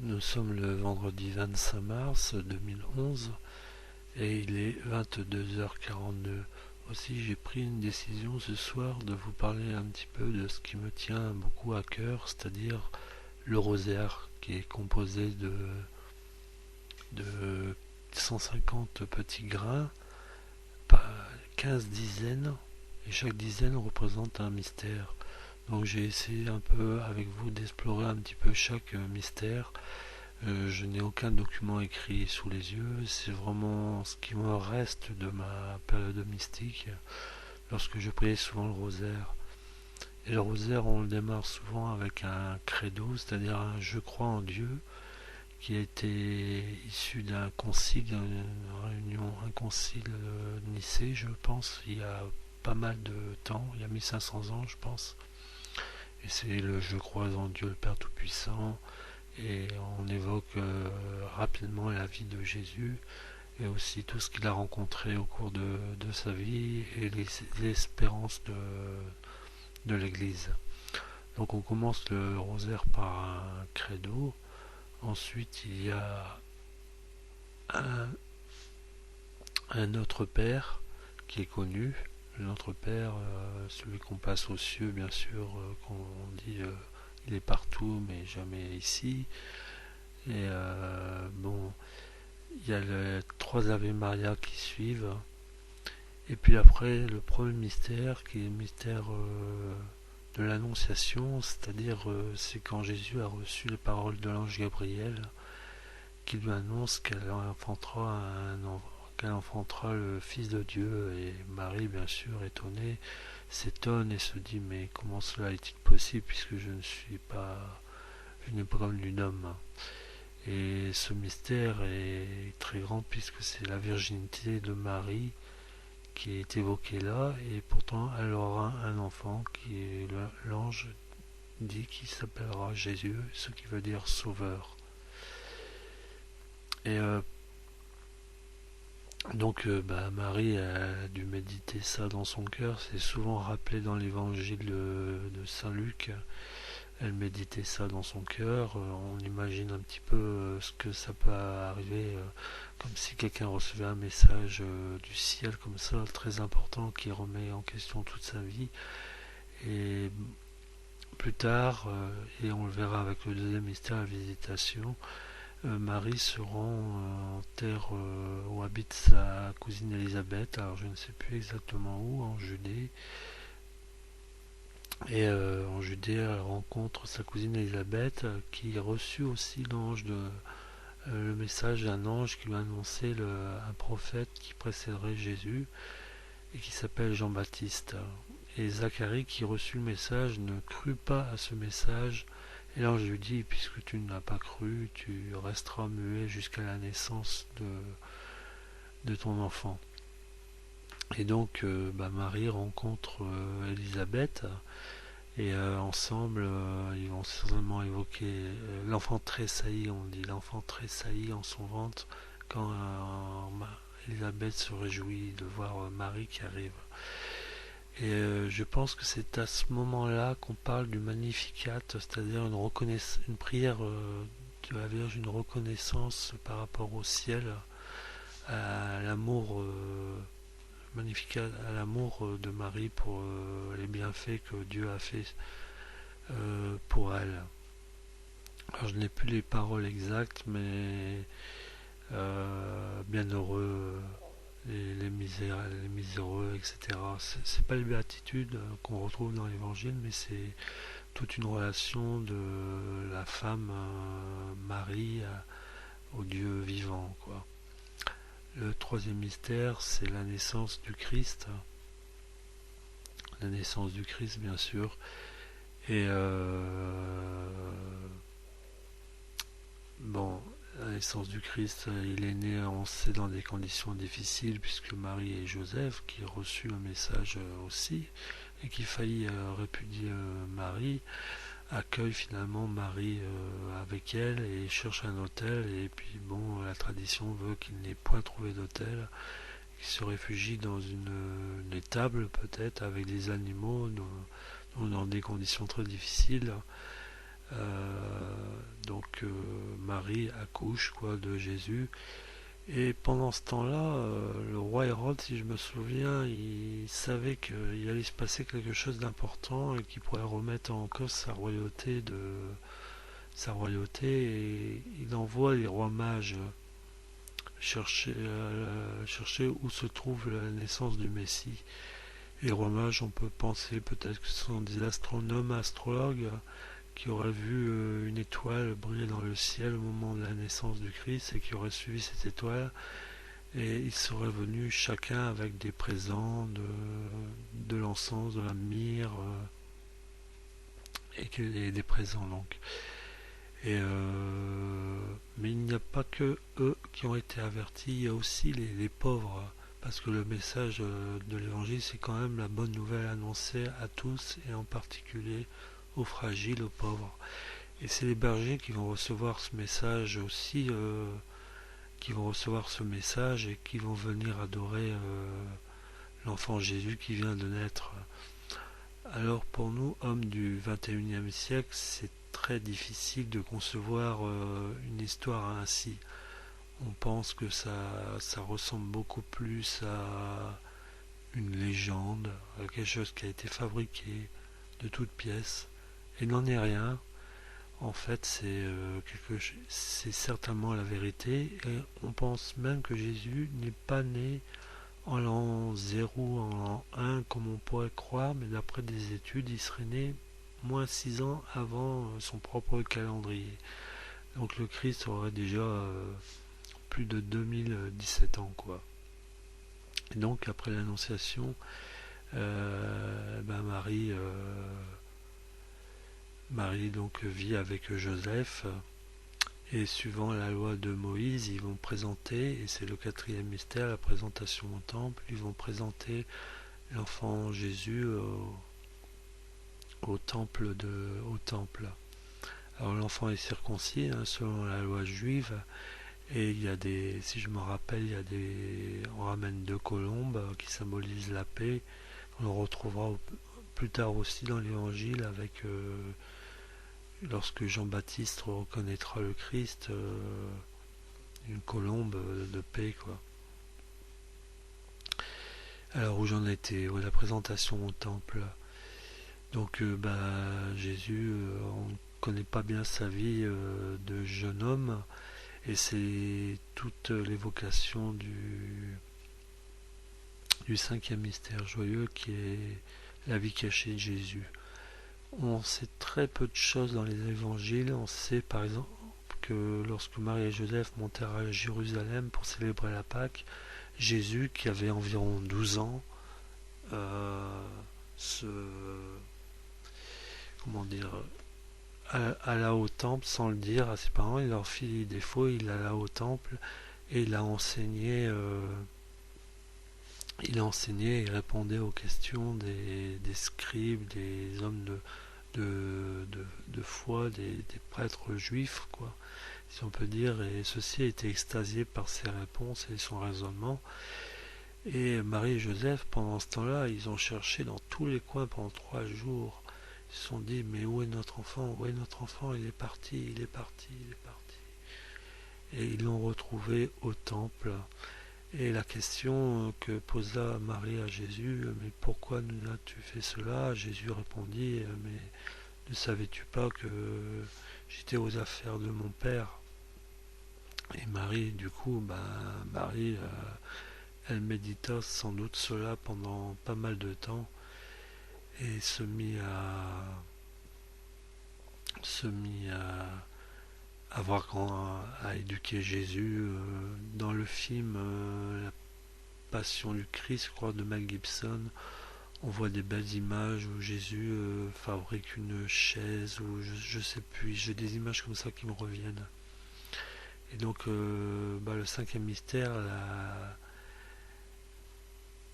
Nous sommes le vendredi 25 mars 2011 et il est 22h42. Aussi, j'ai pris une décision ce soir de vous parler un petit peu de ce qui me tient beaucoup à cœur, c'est-à-dire le rosaire qui est composé de 150 petits grains, 15 dizaines, et chaque dizaine représente un mystère. Donc j'ai essayé un peu avec vous d'explorer un petit peu chaque mystère. Je n'ai aucun document écrit sous les yeux, c'est vraiment ce qui me reste de ma période mystique lorsque je priais souvent le rosaire. Et le rosaire, on le démarre souvent avec un credo, c'est-à-dire un je crois en Dieu, qui a été issu d'un concile, d'une réunion, un concile de Nicée, je pense, il y a pas mal de temps, il y a 1500 ans, je pense. Et c'est le je crois en Dieu le Père Tout-Puissant, et on évoque rapidement la vie de Jésus et aussi tout ce qu'il a rencontré au cours de sa vie et l'espérance de l'Église. Donc on commence le rosaire par un credo, ensuite il y a un, un Notre Père qui est connu, le Notre Père, celui qu'on passe aux cieux bien sûr, qu'on dit il est partout mais jamais ici. Et bon, il y a les trois Ave Maria qui suivent. Et puis après, le premier mystère, qui est le mystère de l'Annonciation, c'est-à-dire c'est quand Jésus a reçu les paroles de l'ange Gabriel, qui lui annonce qu'elle enfantera le Fils de Dieu. Et Marie, bien sûr, étonnée, s'étonne et se dit mais comment cela est-il possible puisque je n'ai pas comme d'une homme. Et ce mystère est très grand puisque c'est la virginité de Marie qui est évoquée là, et pourtant elle aura un enfant qui est l'ange dit qui s'appellera Jésus, ce qui veut dire sauveur. Et donc Marie a dû méditer ça dans son cœur, c'est souvent rappelé dans l'évangile de Saint Luc. Elle méditait ça dans son cœur. On imagine un petit peu ce que ça peut arriver, comme si quelqu'un recevait un message du ciel comme ça, très important, qui remet en question toute sa vie. Et plus tard, et on le verra avec le deuxième mystère, la visitation, Marie se rend en terre où habite sa cousine Élisabeth. Alors je ne sais plus exactement où, en Judée. Et en Judée, elle rencontre sa cousine Élisabeth, qui reçut aussi le message d'un ange qui lui annonçait un prophète qui précéderait Jésus et qui s'appelle Jean-Baptiste. Et Zacharie, qui reçut le message, ne crut pas à ce message. Et l'ange lui dit, puisque tu n'as pas cru, tu resteras muet jusqu'à la naissance de ton enfant. Et donc Marie rencontre Élisabeth. Et ensemble, ils vont certainement évoquer l'enfant tressaillit, on dit l'enfant tressaillit en son ventre quand Elisabeth se réjouit de voir Marie qui arrive. Et je pense que c'est à ce moment-là qu'on parle du Magnificat, c'est-à-dire une prière de la Vierge, une reconnaissance par rapport au ciel, à l'amour Magnificat, à l'amour de Marie pour les bienfaits que Dieu a fait pour elle. Alors je n'ai plus les paroles exactes, mais bienheureux, les miséreux, etc. C'est pas les béatitudes qu'on retrouve dans l'évangile, mais c'est toute une relation de la femme Marie au Dieu vivant, quoi. Le troisième mystère, c'est la naissance du Christ. La naissance du Christ, bien sûr. Et bon, la naissance du Christ, il est né, on sait, dans des conditions difficiles, puisque Marie et Joseph, qui reçut un message aussi, et qui faillit répudier Marie, accueillent finalement Marie avec elle et cherchent un hôtel. Et puis bon, la tradition veut qu'il n'ait point trouvé d'hôtel, qu'il se réfugie dans une étable peut-être avec des animaux dans des conditions très difficiles. Donc que Marie accouche quoi de Jésus. Et pendant ce temps-là, le roi Hérode, si je me souviens, il savait qu'il allait se passer quelque chose d'important et qu'il pourrait remettre en cause sa royauté, et il envoie les rois mages chercher où se trouve la naissance du Messie. Les rois mages, on peut penser peut-être que ce sont des astronomes, astrologues qui auraient vu une étoile briller dans le ciel au moment de la naissance du Christ et qui auraient suivi cette étoile, et ils seraient venus chacun avec des présents, de l'encens, de la myrrhe, et des présents donc. Mais il n'y a pas que eux qui ont été avertis, il y a aussi les pauvres, parce que le message de l'évangile, c'est quand même la bonne nouvelle annoncée à tous, et en particulier aux fragiles, aux pauvres. Et c'est les bergers qui vont recevoir ce message aussi, qui vont recevoir ce message et qui vont venir adorer l'enfant Jésus qui vient de naître. Alors pour nous, hommes du 21e siècle, c'est très difficile de concevoir une histoire ainsi. On pense que ça ressemble beaucoup plus à une légende, à quelque chose qui a été fabriqué de toutes pièces. Et n'en est rien. En fait, c'est certainement la vérité. Et on pense même que Jésus n'est pas né en l'an 0, en l'an 1, comme on pourrait croire, mais d'après des études, il serait né moins 6 ans avant son propre calendrier. Donc le Christ aurait déjà plus de 2017 ans, quoi. Et donc après l'Annonciation, Marie donc vit avec Joseph, et suivant la loi de Moïse, ils vont présenter, et c'est le quatrième mystère, la présentation au temple, ils vont présenter l'enfant Jésus au temple. Alors l'enfant est circoncis selon la loi juive, et il y a si je me rappelle, on ramène 2 colombes qui symbolisent la paix. On le retrouvera plus tard aussi dans l'évangile avec lorsque Jean-Baptiste reconnaîtra le Christ, une colombe de paix, quoi. Alors où j'en étais, la présentation au temple. Donc Jésus, on ne connaît pas bien sa vie de jeune homme, et c'est toute l'évocation du 5e mystère joyeux qui est la vie cachée de Jésus. On sait très peu de choses dans les évangiles. On sait par exemple que lorsque Marie et Joseph montèrent à Jérusalem pour célébrer la Pâque, Jésus, qui avait environ 12 ans, se comment dire alla au temple sans le dire à ses parents. Il leur fit défaut, il alla au temple et il a enseigné et répondait aux questions des scribes, des hommes de foi, des prêtres juifs, quoi, si on peut dire, et ceux-ci étaient extasiés par ses réponses et son raisonnement. Et Marie et Joseph, pendant ce temps-là, ils ont cherché dans tous les coins pendant 3 jours. Ils se sont dit, mais où est notre enfant? Où est notre enfant? Il est parti, il est parti, il est parti. Et ils l'ont retrouvé au temple. Et la question que posa Marie à Jésus, mais pourquoi nous as-tu fait cela? Jésus répondit, mais ne savais-tu pas que j'étais aux affaires de mon Père? Et Marie, du coup, elle médita sans doute cela pendant pas mal de temps et se mit à éduquer Jésus. Dans le film La Passion du Christ, je crois, de Mel Gibson, on voit des belles images où Jésus fabrique une chaise, ou je sais plus, j'ai des images comme ça qui me reviennent. Et donc le 5e mystère,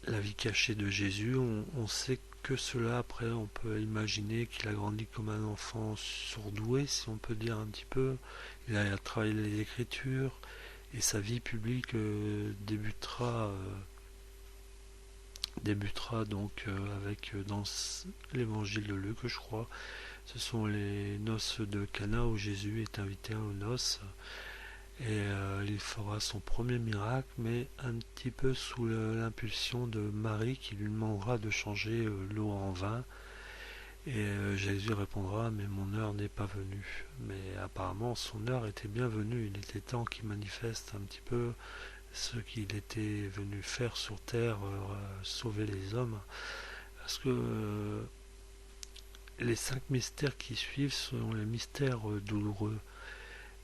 la vie cachée de Jésus, on sait que cela, après on peut imaginer qu'il a grandi comme un enfant surdoué, si on peut dire un petit peu. Il a travaillé les Écritures, et sa vie publique débutera donc avec dans l'évangile de Luc, je crois, Ce sont les noces de Cana où Jésus est invité aux noces et il fera son premier miracle, mais un petit peu sous l'impulsion de Marie qui lui demandera de changer l'eau en vin. Et Jésus répondra, mais mon heure n'est pas venue. Mais apparemment son heure était bien venue. Il était temps qu'il manifeste un petit peu ce qu'il était venu faire sur terre, sauver les hommes. Parce que les 5 mystères qui suivent sont les mystères douloureux.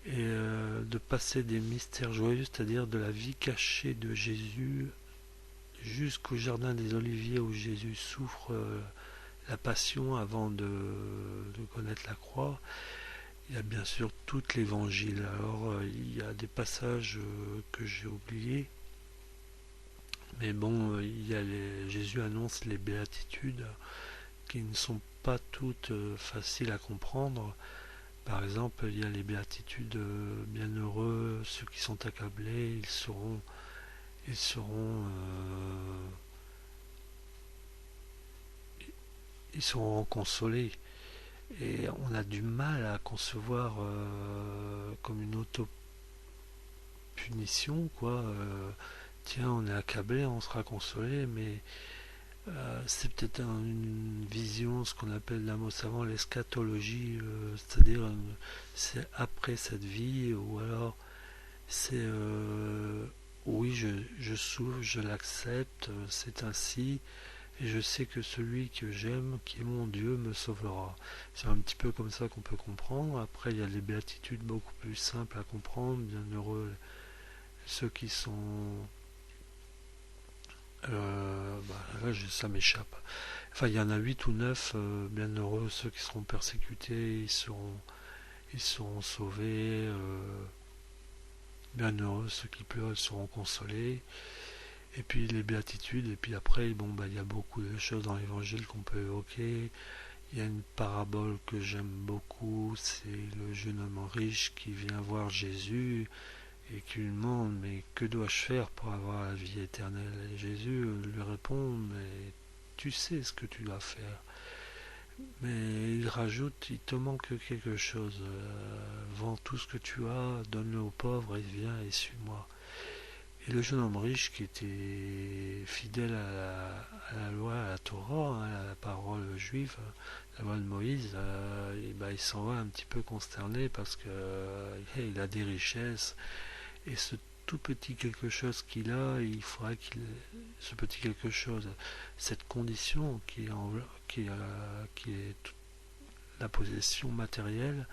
Et de passer des mystères joyeux, c'est-à-dire de la vie cachée de Jésus, jusqu'au jardin des Oliviers où Jésus souffre la passion avant de connaître la croix. Il y a bien sûr tout l'évangile. Alors il y a des passages que j'ai oubliés, mais bon, Jésus annonce les béatitudes qui ne sont pas toutes faciles à comprendre. Par exemple, il y a les béatitudes bienheureux, ceux qui sont accablés, ils seront, ils seront consolés. Et on a du mal à concevoir comme une auto-punition, quoi. Tiens, on est accablé, on sera consolé, mais c'est peut-être une vision, ce qu'on appelle d'un mot savant l'eschatologie, c'est-à-dire c'est après cette vie, ou alors c'est oui, je souffre, je l'accepte, c'est ainsi, et je sais que celui que j'aime, qui est mon Dieu, me sauvera. C'est un petit peu comme ça qu'on peut comprendre. Après, il y a les béatitudes beaucoup plus simples à comprendre, bienheureux ceux qui sont là, ça m'échappe. Enfin, il y en a 8 ou 9 bienheureux, ceux qui seront persécutés, ils seront sauvés. Bienheureux, ceux qui pleurent, ils seront consolés. Et puis les béatitudes, et puis après, bon, il y a beaucoup de choses dans l'évangile qu'on peut évoquer. Il y a une parabole que j'aime beaucoup, c'est le jeune homme riche qui vient voir Jésus et qui lui demande, mais que dois-je faire pour avoir la vie éternelle? Et Jésus lui répond, mais tu sais ce que tu dois faire. Mais il rajoute, il te manque quelque chose. Vends tout ce que tu as, donne-le aux pauvres et viens et suis-moi. Et le jeune homme riche qui était fidèle à la loi, à la Torah, hein, à la parole juive, la loi de Moïse, il s'en va un petit peu consterné parce que il a des richesses et ce tout petit quelque chose qu'il a, il faudra ce petit quelque chose, cette condition qui est la possession matérielle,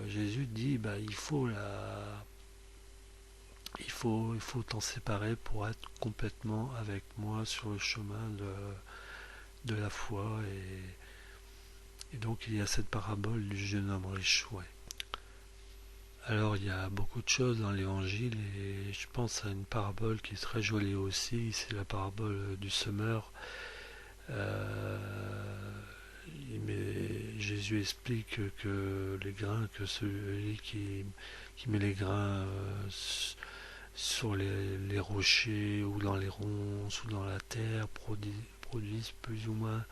Jésus dit, il faut t'en séparer pour être complètement avec moi sur le chemin de la foi. Et donc il y a cette parabole du jeune homme riche. Ouais. Alors il y a beaucoup de choses dans l'évangile et je pense à une parabole qui est très jolie aussi, c'est la parabole du semeur. Jésus explique que les grains, que celui qui met les grains sur les rochers ou dans les ronces ou dans la terre produisent plus ou moins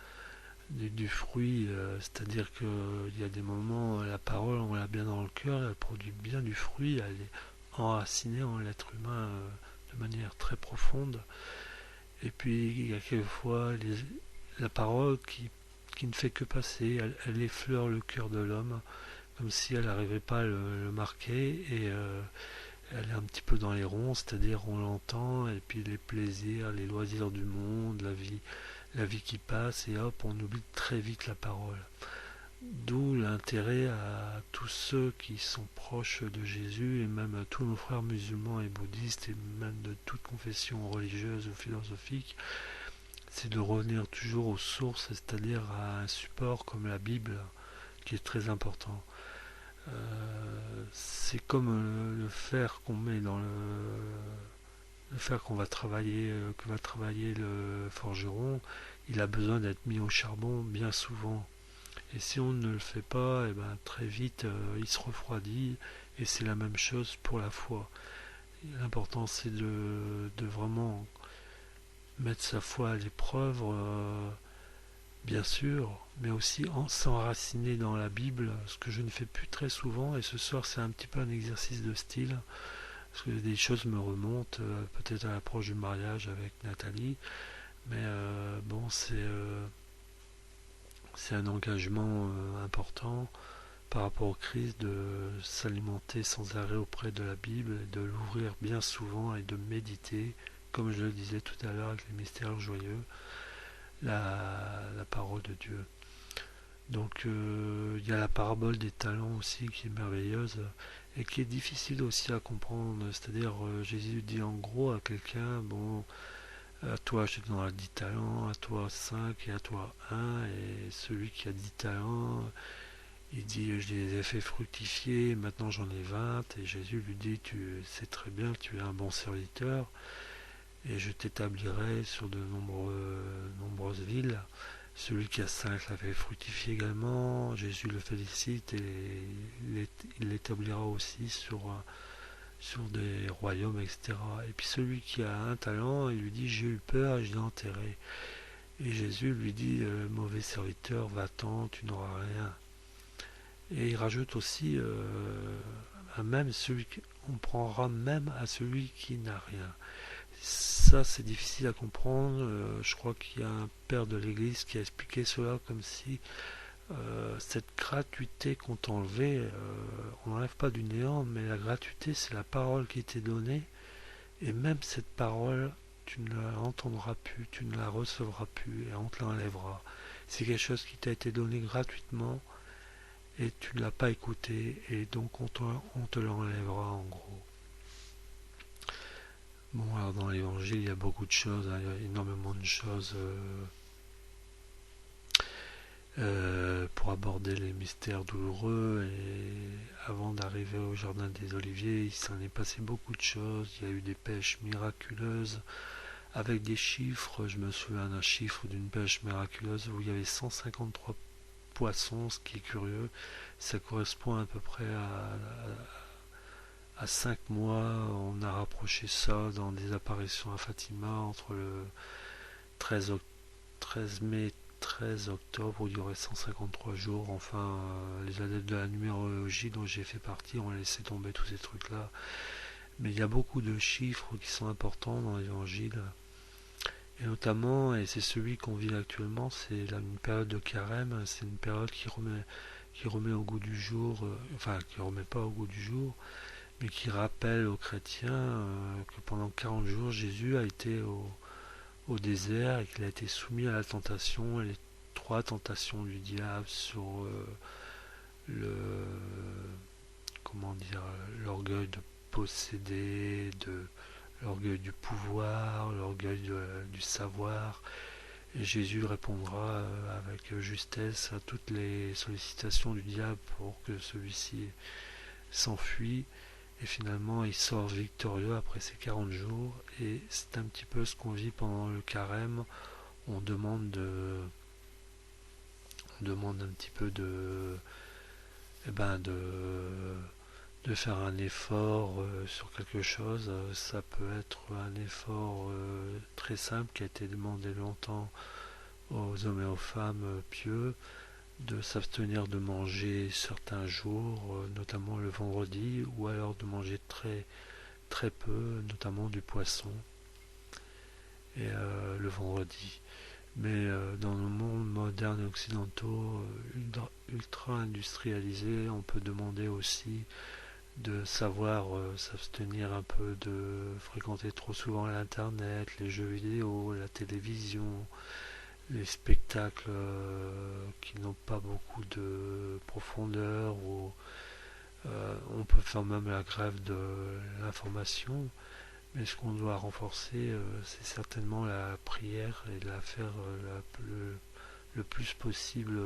du fruit, c'est-à-dire qu'il y a des moments, la parole, on l'a bien dans le cœur, elle produit bien du fruit, elle est enracinée en l'être humain de manière très profonde. Et puis il y a quelquefois la parole qui ne fait que passer, elle effleure le cœur de l'homme, comme si elle n'arrivait pas à le marquer, et elle est un petit peu dans les ronds, c'est-à-dire on l'entend, et puis les plaisirs, les loisirs du monde, la vie qui passe, et hop, on oublie très vite la parole. D'où l'intérêt à tous ceux qui sont proches de Jésus, et même à tous nos frères musulmans et bouddhistes, et même de toute confession religieuse ou philosophique, c'est de revenir toujours aux sources, c'est-à-dire à un support comme la Bible, qui est très important. C'est comme le fer qu'on met dans le fer que va travailler le forgeron, il a besoin d'être mis au charbon bien souvent. Et si on ne le fait pas, très vite il se refroidit, et c'est la même chose pour la foi. L'important c'est de vraiment mettre sa foi à l'épreuve, bien sûr, mais aussi en s'enraciner dans la Bible, ce que je ne fais plus très souvent, et ce soir c'est un petit peu un exercice de style, parce que des choses me remontent, peut-être à l'approche du mariage avec Nathalie, mais bon, c'est un engagement important par rapport au Christ de s'alimenter sans arrêt auprès de la Bible, de l'ouvrir bien souvent et de méditer, comme je le disais tout à l'heure avec les mystères joyeux, la parole de Dieu. Donc il y a la parabole des talents aussi qui est merveilleuse et qui est difficile aussi à comprendre. C'est-à-dire Jésus dit en gros à quelqu'un, bon, à toi je te donnerai 10 talents, à toi 5 et à toi un, et celui qui a 10 talents, il dit je les ai fait fructifier, maintenant j'en ai 20, et Jésus lui dit tu sais très bien que tu es un bon serviteur et je t'établirai sur de nombreuses villes. Celui qui a 5 l'a fait fructifier également, Jésus le félicite et il l'établira aussi sur des royaumes, etc. Et puis celui qui a un talent, il lui dit j'ai eu peur et je l'ai enterré. Et Jésus lui dit mauvais serviteur, va-t'en, tu n'auras rien. Et il rajoute aussi même on prendra même à celui qui n'a rien. Ça, c'est difficile à comprendre. Je crois qu'il y a un père de l'église qui a expliqué cela comme si cette gratuité qu'on t'enlevait, on n'enlève pas du néant, mais la gratuité, c'est la parole qui t'est donnée. Et même cette parole, tu ne la entendras plus, tu ne la recevras plus, et on te l'enlèvera. C'est quelque chose qui t'a été donné gratuitement, et tu ne l'as pas écouté, et donc on te l'enlèvera en gros. Bon, alors dans l'évangile, il y a beaucoup de choses, hein, il y a énormément de choses pour aborder les mystères douloureux. Et avant d'arriver au jardin des Oliviers, il s'en est passé beaucoup de choses. Il y a eu des pêches miraculeuses avec des chiffres. Je me souviens d'un chiffre d'une pêche miraculeuse où il y avait 153 poissons, ce qui est curieux. Ça correspond à peu près à 5 mois. On a rapproché ça dans des apparitions à Fatima entre le 13, 13 mai 13 octobre où il y aurait 153 jours. Enfin, les adeptes de la numérologie dont j'ai fait partie ont laissé tomber tous ces trucs-là. Mais il y a beaucoup de chiffres qui sont importants dans l'évangile. Et notamment, et c'est celui qu'on vit actuellement, c'est une période de carême, c'est une période qui remet au goût du jour, enfin qui remet pas au goût du jour, mais qui rappelle aux chrétiens que pendant 40 jours, Jésus a été au désert et qu'il a été soumis à la tentation et les 3 tentations du diable sur le comment dire l'orgueil de posséder, de l'orgueil du pouvoir, l'orgueil du savoir. Et Jésus répondra avec justesse à toutes les sollicitations du diable pour que celui-ci s'enfuit. Et finalement, il sort victorieux après ces 40 jours. Et c'est un petit peu ce qu'on vit pendant le carême. On demande un petit peu eh ben de faire un effort sur quelque chose. Ça peut être un effort très simple qui a été demandé longtemps aux hommes et aux femmes pieux, de s'abstenir de manger certains jours, notamment le vendredi, ou alors de manger très très peu, notamment du poisson, et le vendredi. Mais dans nos mondes modernes et occidentaux, ultra industrialisés, on peut demander aussi de savoir s'abstenir un peu de fréquenter trop souvent l'internet, les jeux vidéo, la télévision, les spectacles qui n'ont pas beaucoup de profondeur, ou on peut faire même la grève de l'information. Mais ce qu'on doit renforcer, c'est certainement la prière et de la faire le plus possible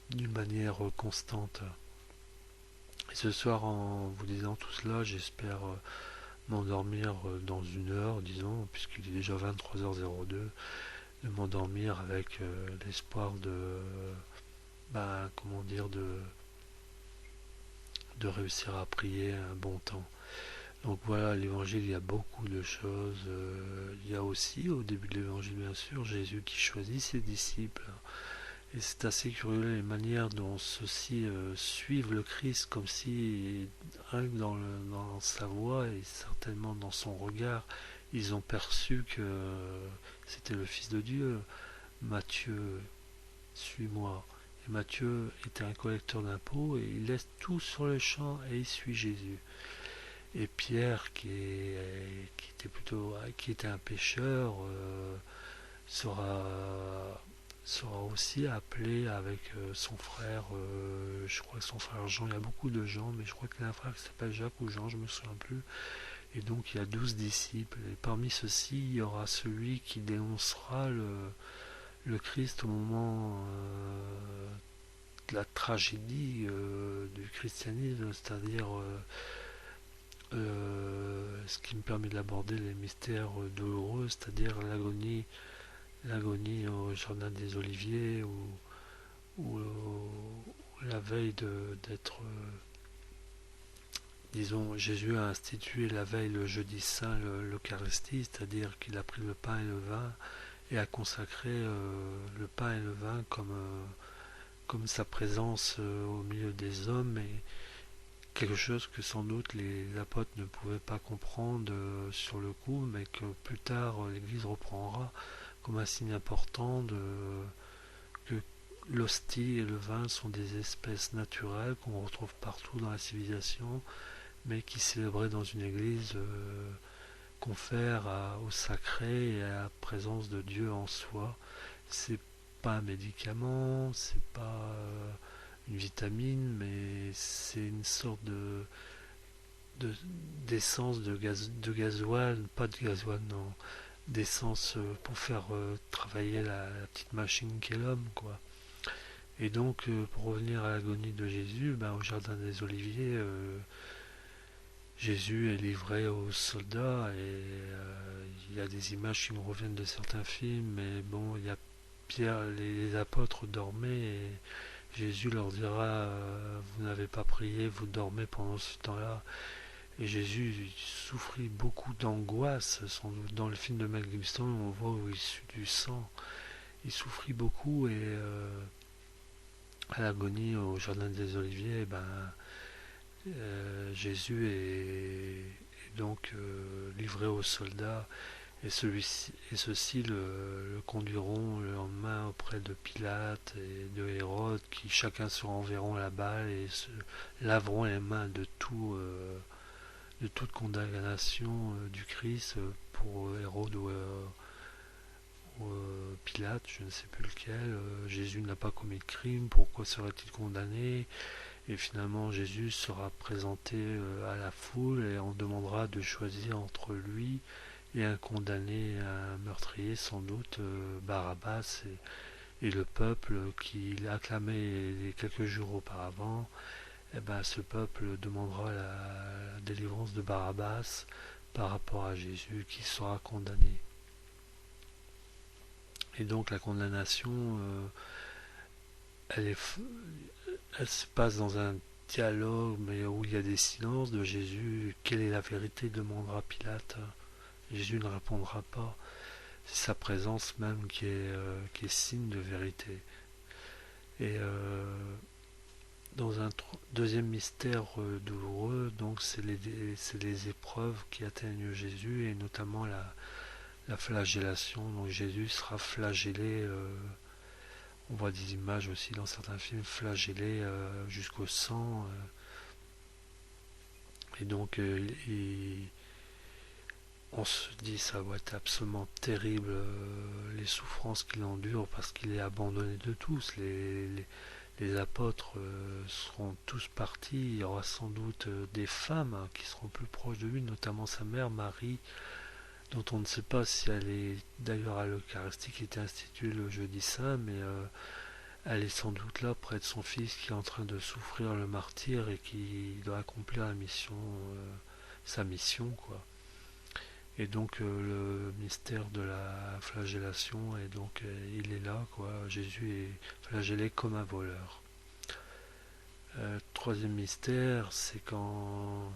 d'une manière constante. Et ce soir, en vous disant tout cela, j'espère m'endormir dans 1 heure, disons, puisqu'il est déjà 23h02, de m'endormir avec l'espoir comment dire, de réussir à prier un bon temps. Donc voilà, l'évangile, il y a beaucoup de choses. Il y a aussi, au début de l'évangile, bien sûr, Jésus qui choisit ses disciples. Et c'est assez curieux les manières dont ceux-ci suivent le Christ, comme si, rien que dans sa voix et certainement dans son regard, ils ont perçu que c'était le Fils de Dieu. Matthieu, suis-moi. Et Matthieu était un collecteur d'impôts et il laisse tout sur le champ et il suit Jésus. Et Pierre, qui était un pêcheur, sera aussi appelé avec son frère, je crois que son frère Jean, il y a beaucoup de gens, mais je crois qu'il y a un frère qui s'appelle Jacques ou Jean, je me souviens plus. Et donc il y a 12 disciples. Et parmi ceux-ci, il y aura celui qui dénoncera le Christ au moment de la tragédie du christianisme, c'est-à-dire ce qui me permet d'aborder les mystères douloureux, c'est-à-dire l'agonie au Jardin des Oliviers, ou la veille d'être, disons, Jésus a institué la veille le jeudi saint l'Eucharistie, c'est-à-dire qu'il a pris le pain et le vin et a consacré le pain et le vin comme sa présence au milieu des hommes, et quelque chose que sans doute les apôtres ne pouvaient pas comprendre sur le coup, mais que plus tard l'Église reprendra comme un signe important que l'hostie et le vin sont des espèces naturelles qu'on retrouve partout dans la civilisation, mais qui célébrées dans une église confèrent au sacré et à la présence de Dieu en soi. C'est pas un médicament, c'est pas une vitamine, mais c'est une sorte de d'essence de gasoil, pas de gasoil, non, d'essence pour faire travailler la petite machine qu'est l'homme, quoi. Et donc, pour revenir à l'agonie de Jésus, ben, au Jardin des Oliviers, Jésus est livré aux soldats, et il y a des images qui me reviennent de certains films, mais bon, il y a Pierre, les apôtres dormaient, et Jésus leur dira vous n'avez pas prié, vous dormez pendant ce temps-là. Et Jésus souffrit beaucoup d'angoisse. Dans le film de Mel Gibson, on voit où il sue du sang. Il souffrit beaucoup, et à l'agonie au Jardin des Oliviers, ben, Jésus est donc livré aux soldats, et ceux-ci le conduiront le lendemain auprès de Pilate et de Hérode, qui chacun se renverront la balle et se laveront les mains de toute condamnation du Christ pour Hérode ou Pilate, je ne sais plus lequel. Jésus n'a pas commis de crime, pourquoi serait-il condamné? Et finalement, Jésus sera présenté à la foule, et on demandera de choisir entre lui et un condamné, un meurtrier sans doute, Barabbas, et le peuple qui l'acclamait les quelques jours auparavant. Et ben, ce peuple demandera la délivrance de Barabbas par rapport à Jésus qui sera condamné. Et donc la condamnation, elle se passe dans un dialogue, mais où il y a des silences de Jésus. Quelle est la vérité, demandera Pilate. Jésus ne répondra pas. C'est sa présence même qui est signe de vérité. Et dans un deuxième mystère douloureux, donc c'est les épreuves qui atteignent Jésus, et notamment la flagellation. Donc Jésus sera flagellé, on voit des images aussi dans certains films, flagellé jusqu'au sang. Et donc on se dit ça va être absolument terrible, les souffrances qu'il endure, parce qu'il est abandonné de tous. Les apôtres seront tous partis. Il y aura sans doute des femmes qui seront plus proches de lui, notamment sa mère Marie, dont on ne sait pas si elle est d'ailleurs à l'Eucharistie qui était instituée le jeudi saint, mais elle est sans doute là près de son fils qui est en train de souffrir le martyre et qui doit accomplir sa mission, quoi. Et donc le mystère de la flagellation, et donc il est là, quoi. Jésus est flagellé comme un voleur. Troisième mystère, c'est quand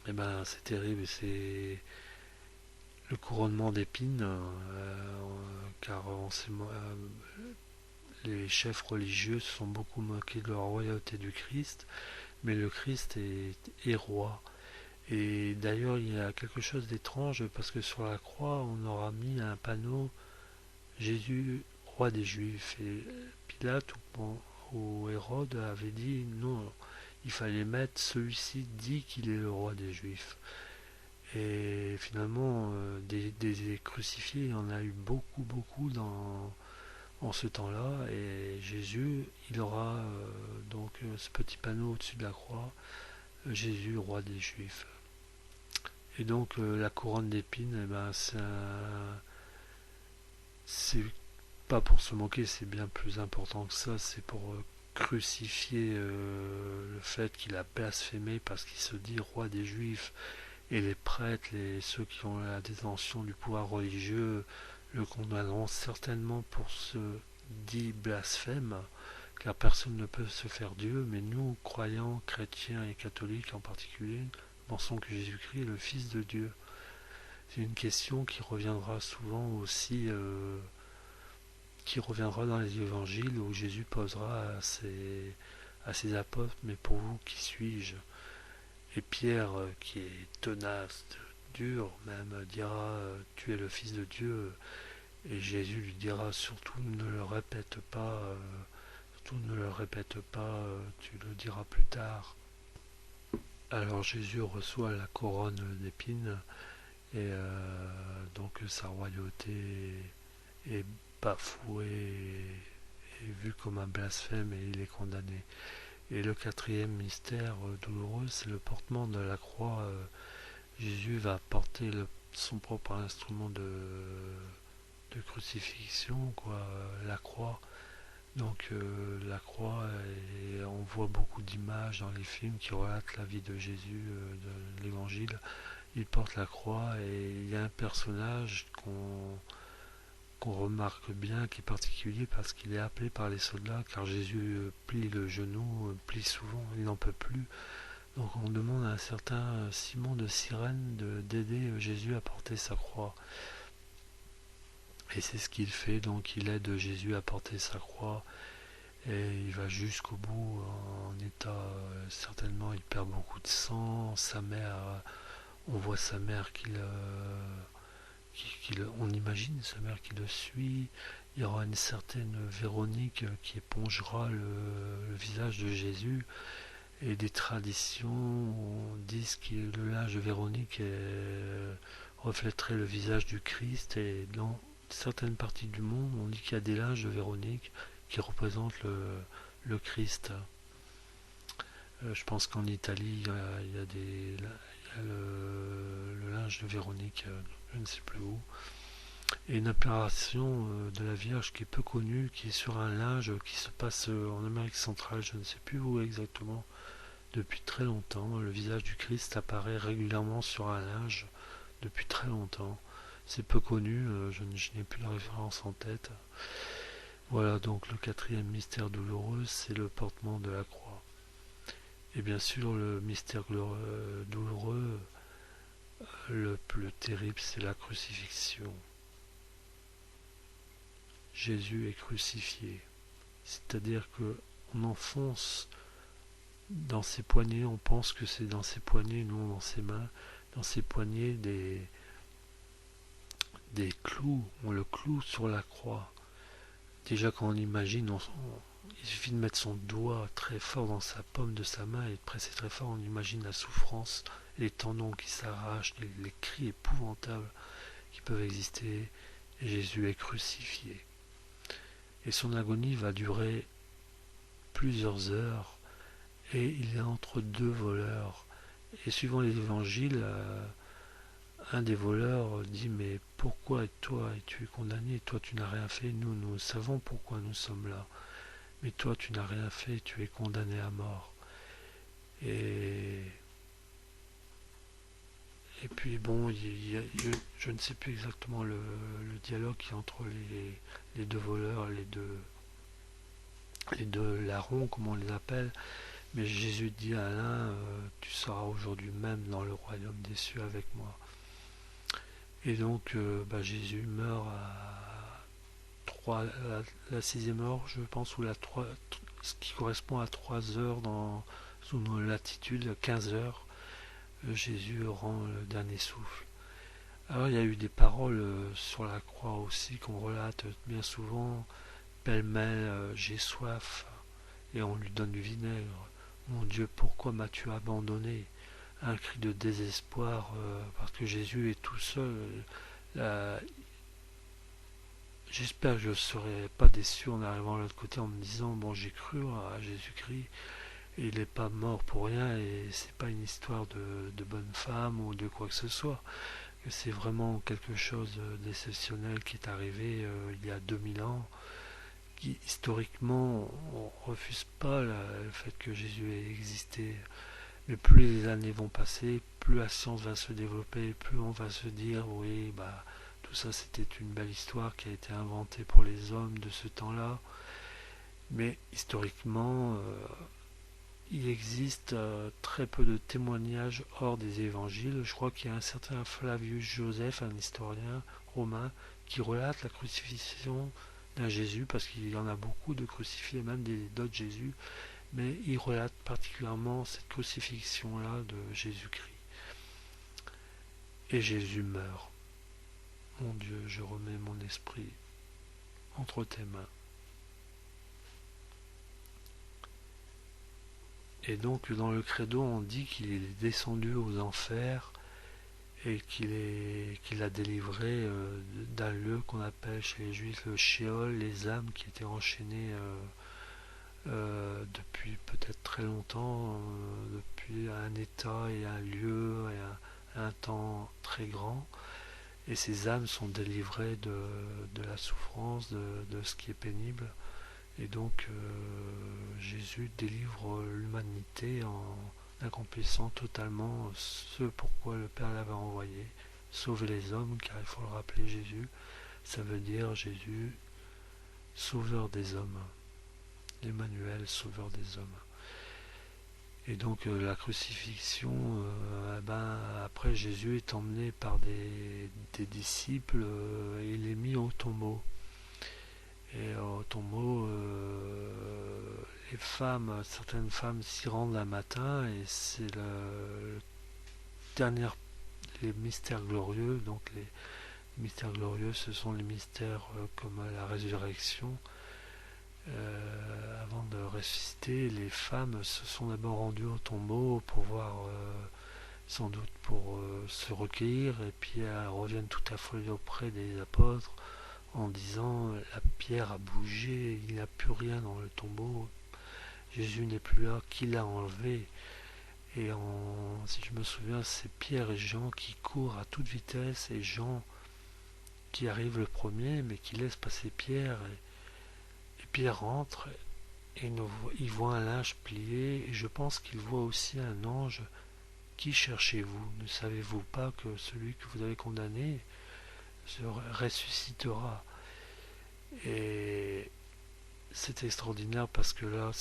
Et ben c'est terrible, c'est le couronnement d'épines, car les chefs religieux se sont beaucoup moqués de la royauté du Christ, mais le Christ est roi. Et d'ailleurs, il y a quelque chose d'étrange parce que sur la croix, on aura mis un panneau Jésus, roi des Juifs. Et Pilate ou Hérode avait dit non, il fallait mettre celui-ci dit qu'il est le roi des Juifs. Et finalement, des crucifiés, il y en a eu beaucoup, beaucoup en ce temps-là. Et Jésus, il aura donc ce petit panneau au-dessus de la croix, Jésus, roi des Juifs. Et donc la couronne d'épines, eh ben, c'est pas pour se moquer, c'est bien plus important que ça, c'est pour crucifier le fait qu'il a blasphémé parce qu'il se dit roi des Juifs, et les prêtres, ceux qui ont la détention du pouvoir religieux, le condamneront certainement pour ce dit blasphème, car personne ne peut se faire Dieu, mais nous, croyants, chrétiens et catholiques en particulier, pensons que Jésus-Christ est le Fils de Dieu. C'est une question qui reviendra souvent aussi, qui reviendra dans les évangiles où Jésus posera à ses apôtres, mais pour vous, qui suis-je? Et Pierre, qui est tenace, dur même, dira, tu es le Fils de Dieu. Et Jésus lui dira, surtout ne le répète pas, tu le diras plus tard. Alors Jésus reçoit la couronne d'épines et donc sa royauté est bafouée et vue comme un blasphème et il est condamné. Et le quatrième mystère douloureux, c'est le portement de la croix. Jésus va porter son propre instrument de crucifixion, quoi, la croix. Donc la croix, et on voit beaucoup d'images dans les films qui relatent la vie de Jésus, de l'évangile. Il porte la croix et il y a un personnage qu'on remarque bien, qui est particulier parce qu'il est appelé par les soldats, car Jésus plie le genou, plie souvent, il n'en peut plus. Donc on demande à un certain Simon de Cyrène d'aider Jésus à porter sa croix. Et c'est ce qu'il fait, donc il aide Jésus à porter sa croix et il va jusqu'au bout en état, certainement il perd beaucoup de sang, sa mère, on voit sa mère on imagine sa mère qui le suit, il y aura une certaine Véronique qui épongera le visage de Jésus. Et des traditions disent que le linge de Véronique reflèterait le visage du Christ. Et dans certaines parties du monde, on dit qu'il y a des linges de Véronique qui représentent le Christ. Je pense qu'en Italie, il y a le linge de Véronique, je ne sais plus où. Et une apparition de la Vierge qui est peu connue, qui est sur un linge qui se passe en Amérique centrale, je ne sais plus où exactement. Depuis très longtemps, le visage du Christ apparaît régulièrement sur un linge depuis très longtemps. C'est peu connu, je n'ai plus la référence en tête. Voilà, donc le quatrième mystère douloureux, c'est le portement de la croix. Et bien sûr, le mystère douloureux, le plus terrible, c'est la crucifixion. Jésus est crucifié. C'est-à-dire que on enfonce dans ses poignets, on pense que c'est dans ses poignets, non dans ses mains, dans ses poignets des clous, on le cloue sur la croix. Déjà quand on imagine, il suffit de mettre son doigt très fort dans sa paume de sa main et de presser très fort, on imagine la souffrance, les tendons qui s'arrachent, les cris épouvantables qui peuvent exister. Et Jésus est crucifié. Et son agonie va durer plusieurs heures et il est entre deux voleurs. Et suivant les évangiles, un des voleurs dit mais pourquoi toi es-tu condamné? Toi tu n'as rien fait, nous savons pourquoi nous sommes là. Mais toi tu n'as rien fait, tu es condamné à mort. Et, et puis bon, je ne sais plus exactement le dialogue qui est entre les deux voleurs, les deux larrons comme on les appelle. Mais Jésus dit à l'un, tu seras aujourd'hui même dans le royaume des cieux avec moi. Et donc Jésus meurt à 3, la sixième heure, je pense, ou ce qui correspond à 3 heures sous nos latitudes, 15 heures, Jésus rend le dernier souffle. Alors il y a eu des paroles sur la croix aussi qu'on relate bien souvent, pêle-mêle, j'ai soif, et on lui donne du vinaigre. Mon Dieu, pourquoi m'as-tu abandonné? Un cri de désespoir parce que Jésus est tout seul. Là, j'espère que je ne serai pas déçu en arrivant de l'autre côté en me disant bon, j'ai cru à Jésus-Christ et il n'est pas mort pour rien, et c'est pas une histoire de bonne femme ou de quoi que ce soit. C'est vraiment quelque chose d'exceptionnel qui est arrivé il y a 2000 ans, qui historiquement on refuse pas le fait que Jésus ait existé. Mais plus les années vont passer, plus la science va se développer, plus on va se dire oui, tout ça c'était une belle histoire qui a été inventée pour les hommes de ce temps-là. Mais historiquement, il existe très peu de témoignages hors des évangiles. Je crois qu'il y a un certain Flavius Joseph, un historien romain, qui relate la crucifixion d'un Jésus, parce qu'il y en a beaucoup de crucifiés, même d'autres Jésus, mais il relate particulièrement cette crucifixion-là de Jésus-Christ. Et Jésus meurt. Mon Dieu, je remets mon esprit entre tes mains. Et donc dans le credo, on dit qu'il est descendu aux enfers et qu'il a délivré d'un lieu qu'on appelle chez les Juifs le Sheol, les âmes qui étaient enchaînées depuis peut-être très longtemps, depuis un état et un lieu et un temps très grand. Et ces âmes sont délivrées de la souffrance, de ce qui est pénible. Et donc Jésus délivre l'humanité en accomplissant totalement ce pourquoi le Père l'avait envoyé, sauver les hommes, car il faut le rappeler, Jésus, ça veut dire Jésus, sauveur des hommes, Emmanuel, sauveur des hommes. Et donc la crucifixion, après Jésus est emmené par des disciples et il est mis au tombeau. Et au tombeau, les femmes, certaines femmes s'y rendent un matin et c'est le dernier, les mystères glorieux. Donc les mystères glorieux, ce sont les mystères comme la résurrection. Avant de ressusciter, les femmes se sont d'abord rendues au tombeau pour voir, sans doute pour se recueillir, et puis elles reviennent tout affolées auprès des apôtres en disant la pierre a bougé, il n'y a plus rien dans le tombeau, Jésus n'est plus là, qui l'a enlevé? Et si je me souviens, c'est Pierre et Jean qui courent à toute vitesse, et Jean qui arrive le premier mais qui laisse passer Pierre, et Pierre rentre et il voit un linge plié, et je pense qu'il voit aussi un ange. Qui cherchez-vous? Ne savez-vous pas que celui que vous avez condamné se ressuscitera? Et c'est extraordinaire parce que là,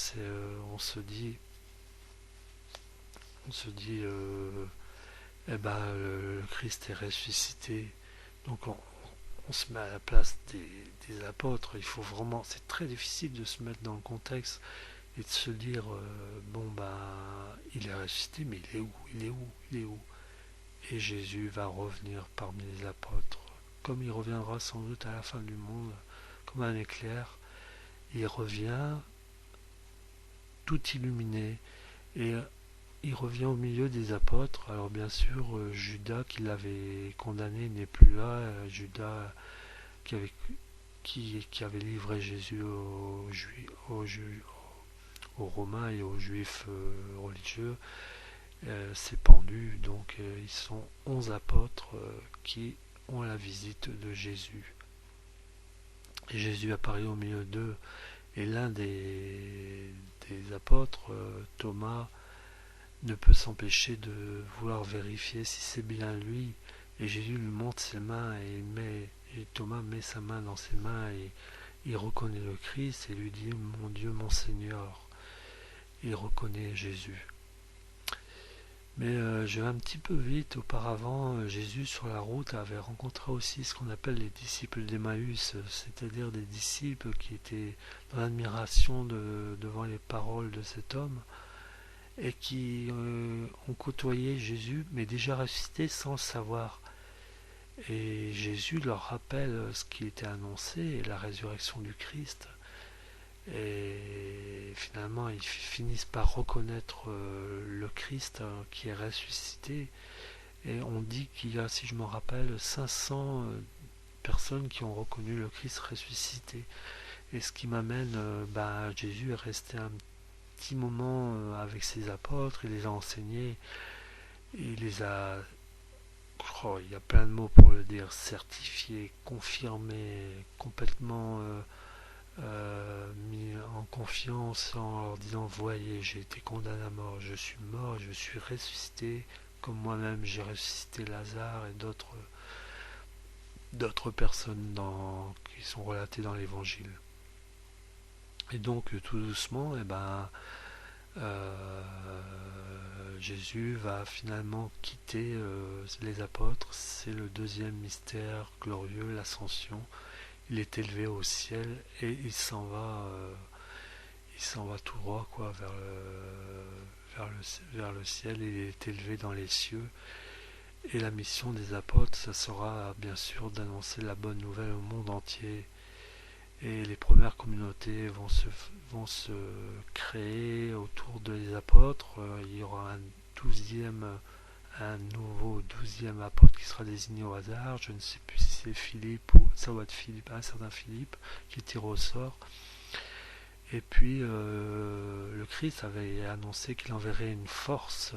on se dit, le Christ est ressuscité. Donc on se met à la place des apôtres. Il faut vraiment, c'est très difficile de se mettre dans le contexte et de se dire, il est ressuscité, mais il est où? Il est où? Il est où? Et Jésus va revenir parmi les apôtres, comme il reviendra sans doute à la fin du monde, comme un éclair. Il revient tout illuminé, et il revient au milieu des apôtres. Alors bien sûr, Judas qui l'avait condamné n'est plus là. Judas qui avait livré Jésus aux Romains et aux Juifs religieux, s'est pendu. Donc ils sont 11 apôtres qui ont la visite de Jésus. Et Jésus apparaît au milieu d'eux. Et l'un des apôtres, Thomas, ne peut s'empêcher de vouloir vérifier si c'est bien lui. Et Jésus lui montre ses mains, et Thomas met sa main dans ses mains, et il reconnaît le Christ et lui dit mon Dieu, mon Seigneur. il reconnaît Jésus. Mais je vais un petit peu vite. Auparavant, Jésus sur la route avait rencontré aussi ce qu'on appelle les disciples d'Emmaüs, c'est-à-dire des disciples qui étaient dans l'admiration devant les paroles de cet homme et qui ont côtoyé Jésus, mais déjà ressuscité sans le savoir. Et Jésus leur rappelle ce qui était annoncé, la résurrection du Christ. Et finalement, ils finissent par reconnaître le Christ qui est ressuscité. Et on dit qu'il y a, si je me rappelle, 500 personnes qui ont reconnu le Christ ressuscité. Et ce qui m'amène, Jésus est resté un petit moment avec ses apôtres, il les a enseignés, il les a, il y a plein de mots pour le dire, certifiés, confirmés, complètement mis en confiance en leur disant voyez, j'ai été condamné à mort, je suis mort, je suis ressuscité, comme moi-même j'ai ressuscité Lazare et d'autres personnes qui sont relatées dans l'évangile. Et donc tout doucement, Jésus va finalement quitter les apôtres. C'est le deuxième mystère glorieux, l'ascension. Il est élevé au ciel et il s'en va tout droit quoi, vers le ciel. Il est élevé dans les cieux. Et la mission des apôtres, ça sera bien sûr d'annoncer la bonne nouvelle au monde entier. Et les premières communautés vont se créer autour des apôtres. Il y aura un nouveau 12e apôtre qui sera désigné au hasard. Je ne sais plus si c'est Philippe ou ça va être Philippe, un certain Philippe qui est tiré au sort. Et puis le Christ avait annoncé qu'il enverrait une force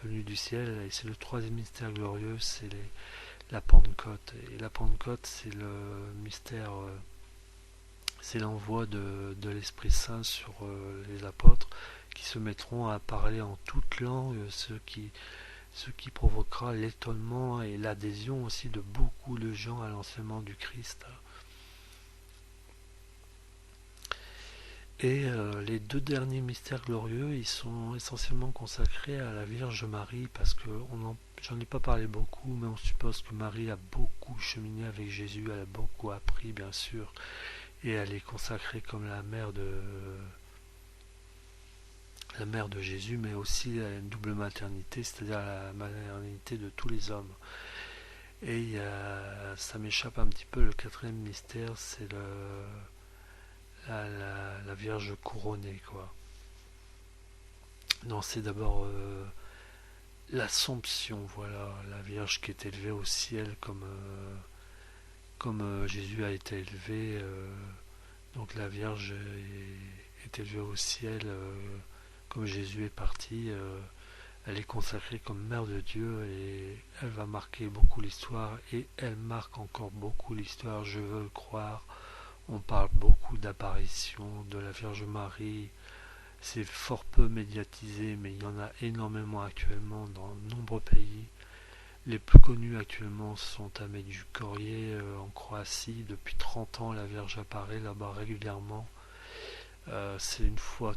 venue du ciel. Et c'est le troisième mystère glorieux, c'est la Pentecôte. Et la Pentecôte, c'est le mystère. C'est l'envoi de l'Esprit Saint sur les apôtres qui se mettront à parler en toute langue, ce qui provoquera l'étonnement et l'adhésion aussi de beaucoup de gens à l'enseignement du Christ. Et les deux derniers mystères glorieux, ils sont essentiellement consacrés à la Vierge Marie, parce que j'en ai pas parlé beaucoup, mais on suppose que Marie a beaucoup cheminé avec Jésus, elle a beaucoup appris bien sûr, et elle est consacrée comme la mère de Jésus, mais aussi à une double maternité, c'est-à-dire la maternité de tous les hommes. Et ça m'échappe un petit peu, le quatrième mystère, c'est la Vierge couronnée, quoi. Non, c'est d'abord l'Assomption, voilà, la Vierge qui est élevée au ciel comme Jésus a été élevé. Donc la Vierge est élevée au ciel comme Jésus est parti. Elle est consacrée comme Mère de Dieu et elle va marquer beaucoup l'histoire et elle marque encore beaucoup l'histoire, je veux le croire. On parle beaucoup d'apparitions de la Vierge Marie. C'est fort peu médiatisé, mais il y en a énormément actuellement dans de nombreux pays. Les plus connus actuellement sont à Medjugorje en Croatie. Depuis 30 ans, la Vierge apparaît là-bas régulièrement. C'est une fois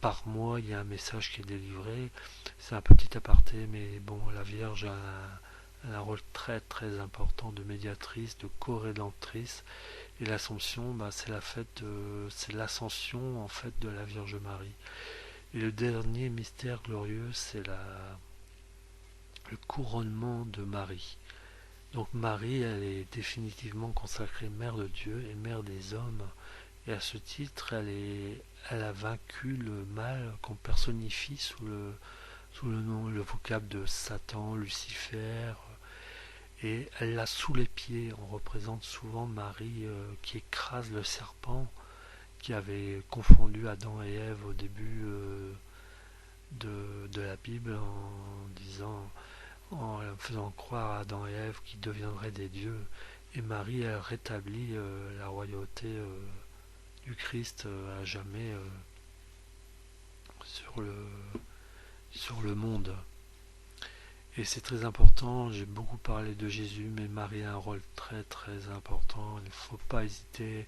par mois, il y a un message qui est délivré. C'est un petit aparté, mais bon, la Vierge a un rôle très très important de médiatrice, de co-rédemptrice. Et l'Assomption, c'est l'ascension en fait de la Vierge Marie. Et le dernier mystère glorieux, c'est le couronnement de Marie. Donc Marie, elle est définitivement consacrée mère de Dieu et mère des hommes. Et à ce titre, elle a vaincu le mal qu'on personnifie sous le vocable de Satan, Lucifer. Et elle l'a sous les pieds. On représente souvent Marie qui écrase le serpent qui avait confondu Adam et Ève au début de la Bible en faisant croire à Adam et Ève qu'ils deviendraient des dieux. Et Marie, elle rétablit la royauté du Christ à jamais sur le monde. Et c'est très important, j'ai beaucoup parlé de Jésus, mais Marie a un rôle très très important. Il ne faut pas hésiter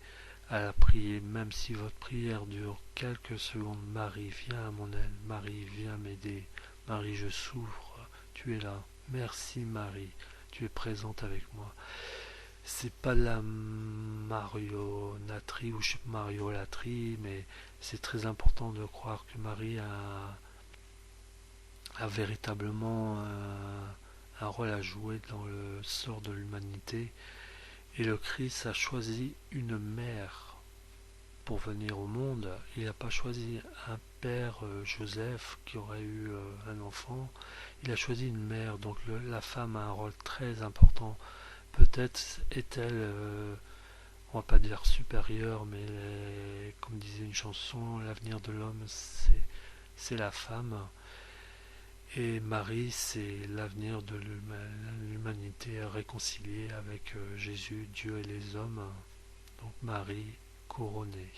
à la prier, même si votre prière dure quelques secondes. Marie, viens à mon aide. Marie, viens m'aider. Marie, je souffre. Tu es là. Merci Marie. Tu es présente avec moi. C'est pas de la marionnerie ou mariolatrie, mais c'est très important de croire que Marie a véritablement un rôle à jouer dans le sort de l'humanité. Et le Christ a choisi une mère pour venir au monde. Il n'a pas choisi un père Joseph qui aurait eu un enfant. Il a choisi une mère. Donc la femme a un rôle très important. Peut-être est-elle, on va pas dire supérieure, mais comme disait une chanson, l'avenir de l'homme, c'est la femme. Et Marie, c'est l'avenir de l'humanité réconciliée avec Jésus, Dieu et les hommes. Donc Marie couronnée.